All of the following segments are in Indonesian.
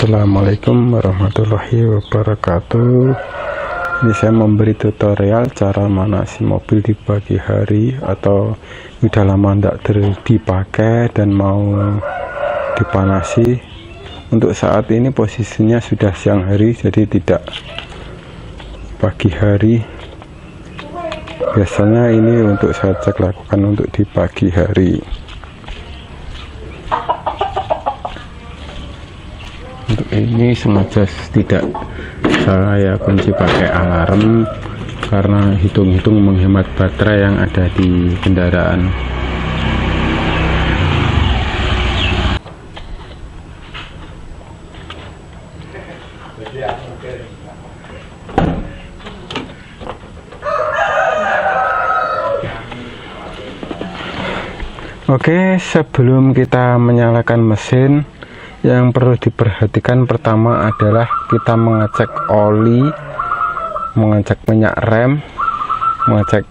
Assalamualaikum warahmatullahi wabarakatuh. Ini saya memberi tutorial cara manasi mobil di pagi hari atau udah lama tidak dipakai dan mau dipanasi. Untuk saat ini posisinya sudah siang hari, jadi tidak pagi hari. Biasanya ini untuk saya cek lakukan untuk di pagi hari. Untuk ini sengaja tidak saya kunci pakai alarm karena hitung-hitung menghemat baterai yang ada di kendaraan. Oke, sebelum kita menyalakan mesin, yang perlu diperhatikan pertama adalah kita mengecek oli, mengecek minyak rem, mengecek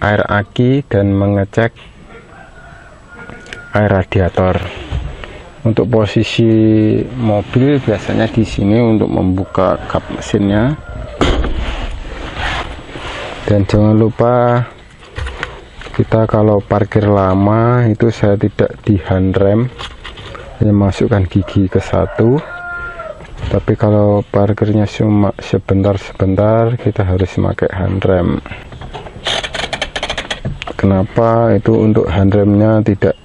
air aki, dan mengecek air radiator. Untuk posisi mobil biasanya di sini untuk membuka kap mesinnya. Dan jangan lupa kita kalau parkir lama itu saya tidak di handrem, hanya masukkan gigi ke satu. Tapi kalau parkirnya cuma sebentar-sebentar kita harus memakai handrem. Kenapa itu untuk handremnya tidak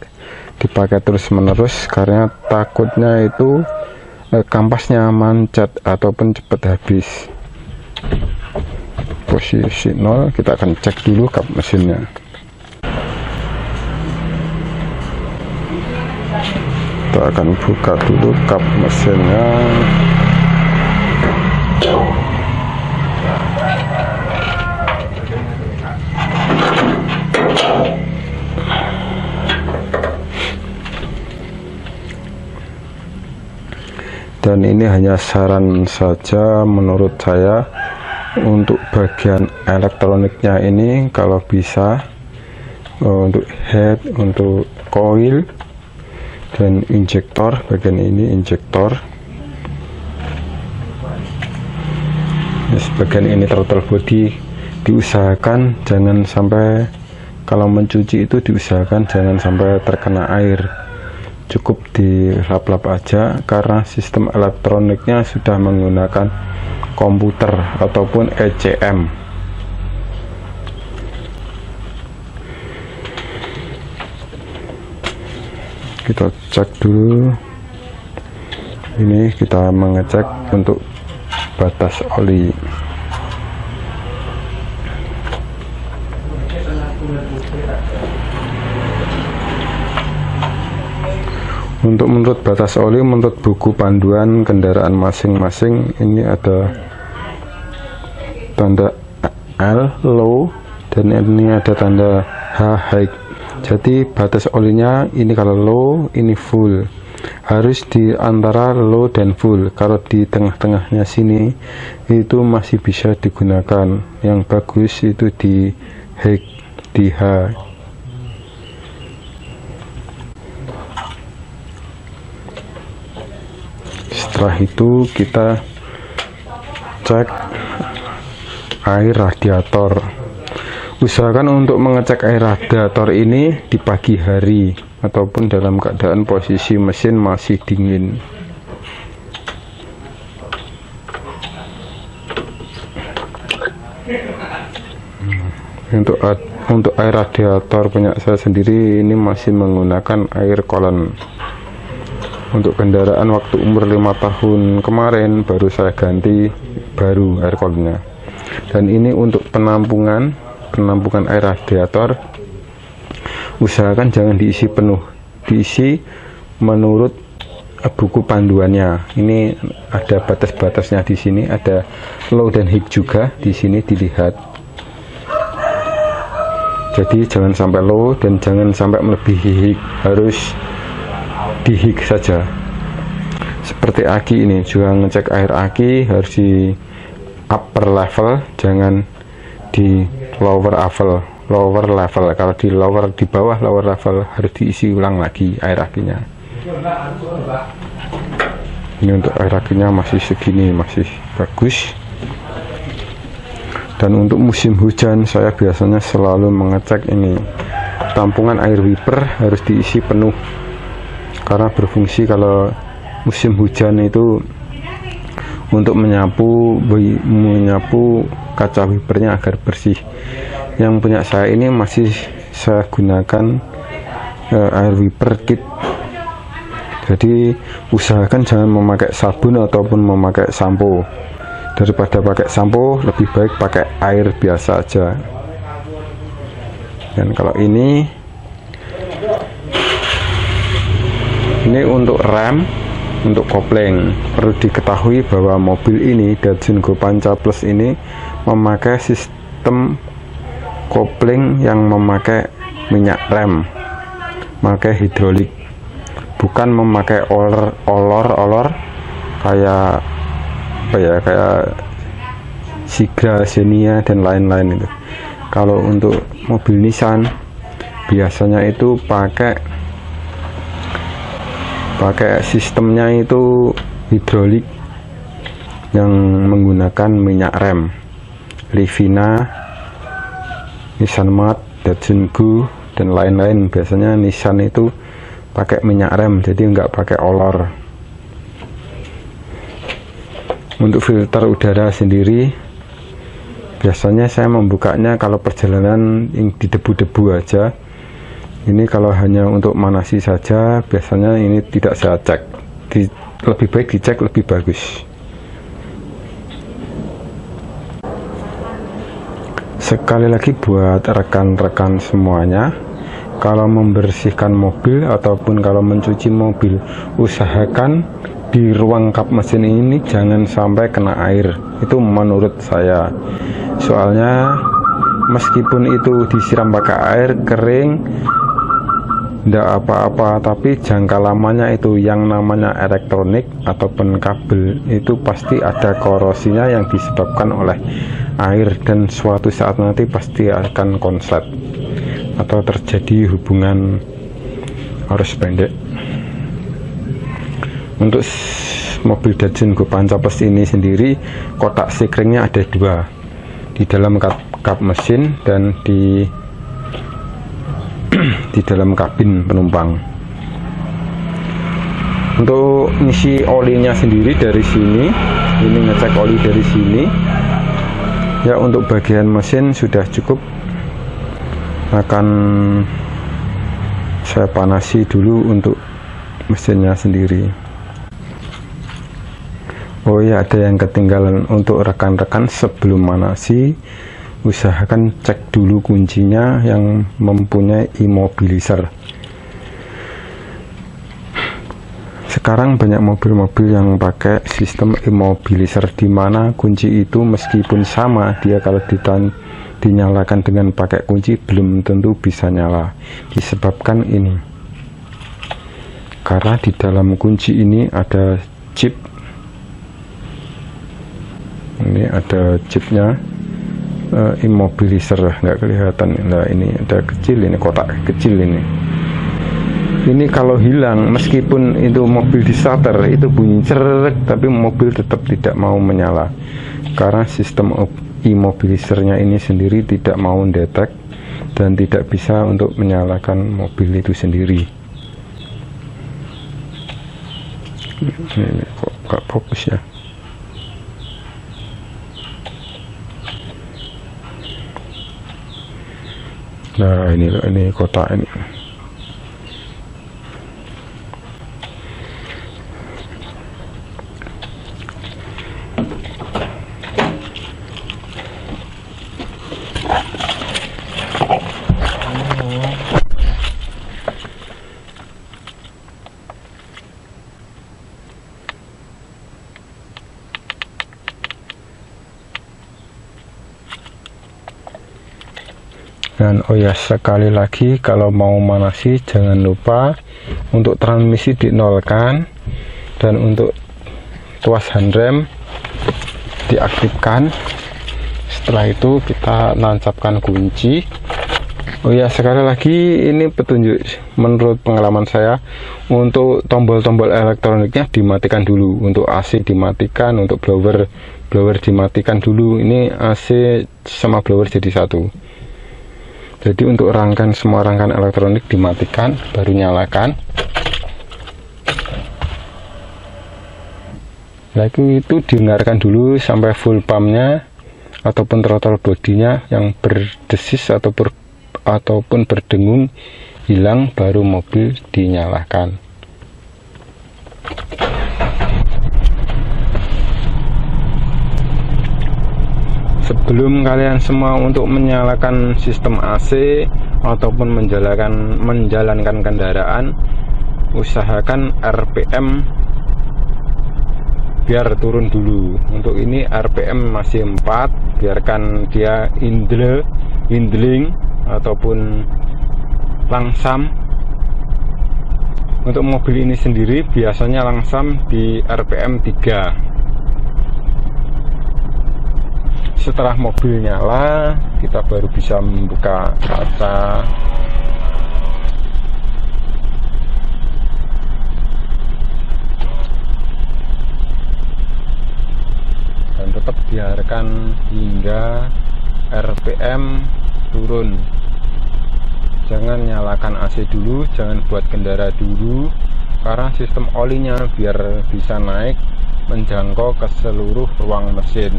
dipakai terus-menerus? Karena takutnya itu kampasnya mancet ataupun cepat habis. Posisi 0, kita akan cek dulu kap mesinnya. Kita akan buka dulu kap mesinnya. Dan ini hanya saran saja menurut saya, untuk bagian elektroniknya ini kalau bisa untuk head, untuk coil dan injektor, bagian ini injektor, bagian ini throttle body, diusahakan jangan sampai, kalau mencuci itu diusahakan jangan sampai terkena air, cukup dilap-lap aja karena sistem elektroniknya sudah menggunakan komputer ataupun ECM. Kita cek dulu. Ini kita mengecek untuk batas oli. Untuk menurut batas oli, menurut buku panduan kendaraan masing-masing, ini ada tanda L low dan ini ada tanda H high. Jadi batas olinya ini kalau low, ini full. Harus di antara low dan full. Kalau di tengah-tengahnya sini itu masih bisa digunakan. Yang bagus itu di high, di H. Setelah itu kita cek air radiator. Usahakan untuk mengecek air radiator ini di pagi hari ataupun dalam keadaan posisi mesin masih dingin. Untuk air radiator punya saya sendiri ini masih menggunakan air coolant. Untuk kendaraan waktu umur 5 tahun kemarin baru saya ganti baru air coolantnya. Dan ini untuk penampungan air radiator, usahakan jangan diisi penuh, diisi menurut buku panduannya. Ini ada batas-batasnya di sini, ada low dan high juga di sini dilihat. Jadi jangan sampai low dan jangan sampai melebihi high, harus di high saja. Seperti aki ini juga ngecek air aki harus di upper level, jangan di lower level. Kalau di bawah lower level harus diisi ulang lagi air akinya. Ini untuk air akinya masih segini, masih bagus. Dan untuk musim hujan saya biasanya selalu mengecek ini, tampungan air wiper harus diisi penuh, karena berfungsi kalau musim hujan itu untuk menyapu kaca wipernya agar bersih. Yang punya saya ini masih saya gunakan air wiper kit. Jadi usahakan jangan memakai sabun ataupun memakai sampo. Daripada pakai sampo, lebih baik pakai air biasa aja. Dan kalau ini untuk rem, untuk kopling. Perlu diketahui bahwa mobil ini Datsun Go Panca Plus ini memakai sistem kopling yang memakai minyak rem, memakai hidrolik, bukan memakai olor kayak kayak Sigra, Xenia dan lain-lain itu. Kalau untuk mobil Nissan biasanya itu pakai sistemnya itu hidrolik yang menggunakan minyak rem. Livina, Nissan March, Datsun Go dan lain-lain, biasanya Nissan itu pakai minyak rem, jadi nggak pakai olor. Untuk filter udara sendiri biasanya saya membukanya kalau perjalanan yang di debu-debu aja. Ini kalau hanya untuk manasi saja biasanya ini tidak saya cek. Lebih baik dicek, lebih bagus. Sekali lagi buat rekan-rekan semuanya, kalau membersihkan mobil ataupun kalau mencuci mobil, usahakan di ruang kap mesin ini jangan sampai kena air. Itu menurut saya. Soalnya meskipun itu disiram pakai air kering tidak apa-apa, tapi jangka lamanya itu yang namanya elektronik ataupun kabel itu pasti ada korosinya yang disebabkan oleh air, dan suatu saat nanti pasti akan konslet atau terjadi hubungan arus pendek. Untuk mobil Datsun Go Panca Plus ini sendiri, kotak sekringnya ada dua, di dalam kap mesin dan di dalam kabin penumpang. Untuk ngisi olinya sendiri dari sini, ini ngecek oli dari sini ya. Untuk bagian mesin sudah cukup, akan saya panasi dulu untuk mesinnya sendiri. Oh ya, ada yang ketinggalan. Untuk rekan-rekan sebelum manasi, usahakan cek dulu kuncinya yang mempunyai immobilizer. Sekarang banyak mobil-mobil yang pakai sistem immobilizer, di mana kunci itu meskipun sama, dia kalau dinyalakan dengan pakai kunci belum tentu bisa nyala. Disebabkan ini, karena di dalam kunci ini ada chip. Ini ada chipnya, immobilizer, nggak kelihatan. Nah, ini ada kecil, ini kotak kecil ini. Ini kalau hilang, meskipun itu mobil di starter itu bunyi cerek, tapi mobil tetap tidak mau menyala, karena sistem immobilizernya ini sendiri tidak mau detek dan tidak bisa untuk menyalakan mobil itu sendiri. Ini kok nggak fokus ya. Nah, ini kotak ini. Dan oh ya, sekali lagi kalau mau manasi jangan lupa untuk transmisi dinolkan, dan untuk tuas handrem diaktifkan. Setelah itu kita nancapkan kunci Oh ya, sekali lagi ini petunjuk menurut pengalaman saya, untuk tombol-tombol elektroniknya dimatikan dulu. Untuk AC dimatikan, untuk blower dimatikan dulu. Ini AC sama blower jadi satu. Jadi untuk semua rangkaian elektronik dimatikan, baru nyalakan. Lagi itu didengarkan dulu sampai full pumpnya ataupun throttle bodinya yang berdesis ataupun berdengung hilang, baru mobil dinyalakan. Sebelum kalian semua untuk menyalakan sistem AC ataupun menjalankan kendaraan, usahakan RPM biar turun dulu. Untuk ini RPM masih 4, biarkan dia idling ataupun langsam. Untuk mobil ini sendiri biasanya langsam di RPM 3. Setelah mobil nyala, kita baru bisa membuka kaca. Dan tetap biarkan hingga RPM turun. Jangan nyalakan AC dulu, jangan buat kendara dulu, karena sistem olinya biar bisa naik menjangkau ke seluruh ruang mesin.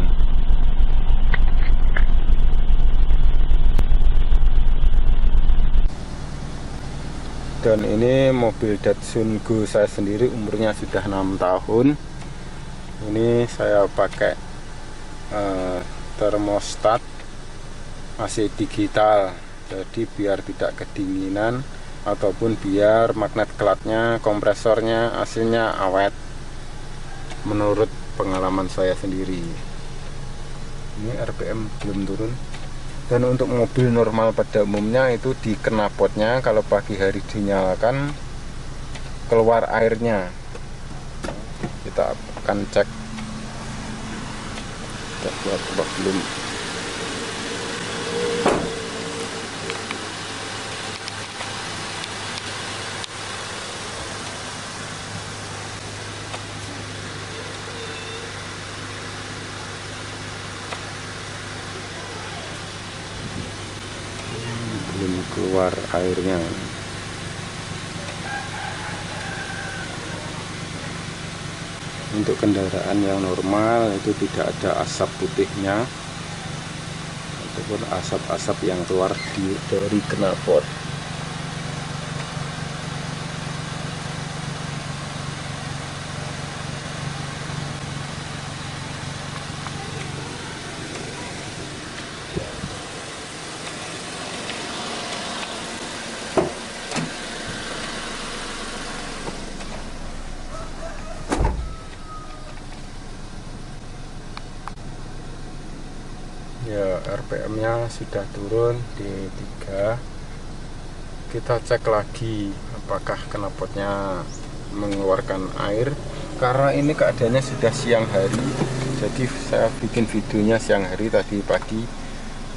Dan ini mobil Datsun Go saya sendiri, umurnya sudah 6 tahun. Ini saya pakai termostat AC digital, jadi biar tidak kedinginan ataupun biar magnet kelatnya, kompresornya, AC-nya awet, menurut pengalaman saya sendiri. Ini RPM belum turun. Dan untuk mobil normal pada umumnya itu di knalpotnya kalau pagi hari dinyalakan keluar airnya. Kita akan cek. Kita buat coba belum. Belum keluar airnya. Untuk kendaraan yang normal itu tidak ada asap putihnya ataupun asap-asap yang keluar dari knalpot. Ya, RPM-nya sudah turun di 3. Kita cek lagi apakah knalpotnya mengeluarkan air, karena ini keadaannya sudah siang hari. Jadi saya bikin videonya siang hari, tadi pagi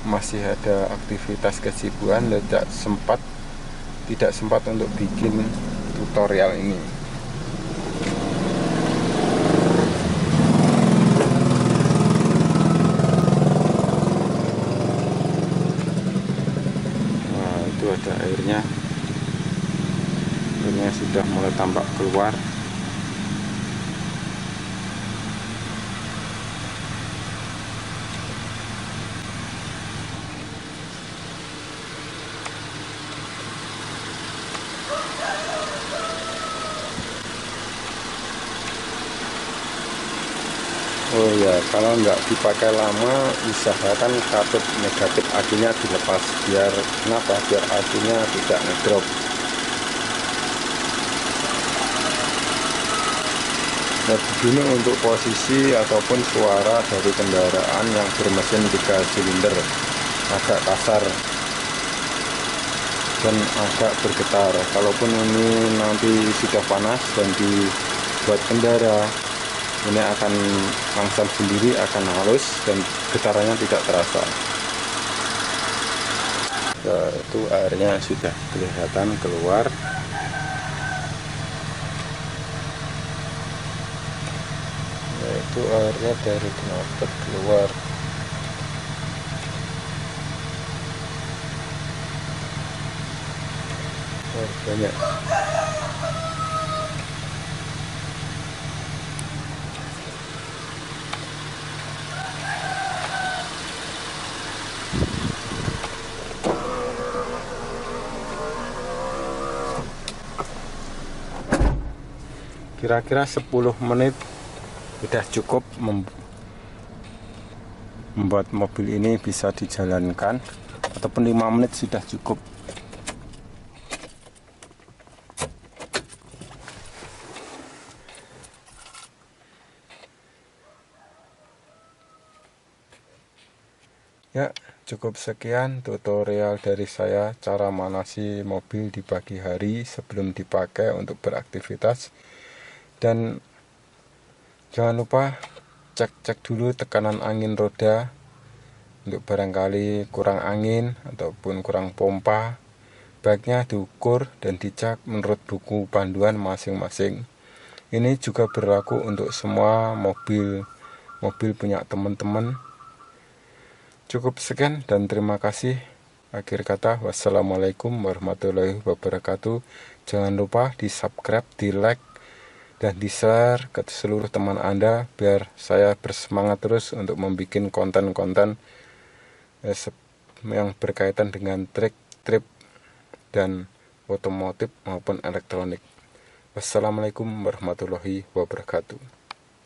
masih ada aktivitas kesibukan, tidak sempat untuk bikin tutorial ini. Itu ada airnya sudah mulai tampak keluar. Oh ya, kalau nggak dipakai lama, usahakan katup negatif akinya dilepas. Biar kenapa? Biar akinya tidak ngedrop. Nah, begini untuk posisi ataupun suara dari kendaraan yang bermesin 3 silinder, agak kasar dan agak bergetar. Kalaupun ini nanti sudah panas dan dibuat kendara, ini akan langsam sendiri, akan halus dan getarannya tidak terasa. Itu airnya sudah kelihatan keluar. Itu airnya dari knalpot keluar. Banyak. Kira-kira 10 menit sudah cukup membuat mobil ini bisa dijalankan, ataupun 5 menit sudah cukup. Ya, cukup sekian tutorial dari saya cara manasi mobil di pagi hari sebelum dipakai untuk beraktivitas. Dan jangan lupa cek dulu tekanan angin roda, untuk barangkali kurang angin ataupun kurang pompa. Baiknya diukur dan dicek menurut buku panduan masing-masing. Ini juga berlaku untuk semua mobil punya teman-teman. Cukup sekian dan terima kasih. Akhir kata, wassalamualaikum warahmatullahi wabarakatuh. Jangan lupa di subscribe, di like, dan di-share ke seluruh teman Anda biar saya bersemangat terus untuk membuat konten-konten yang berkaitan dengan trip dan otomotif maupun elektronik. Wassalamualaikum warahmatullahi wabarakatuh.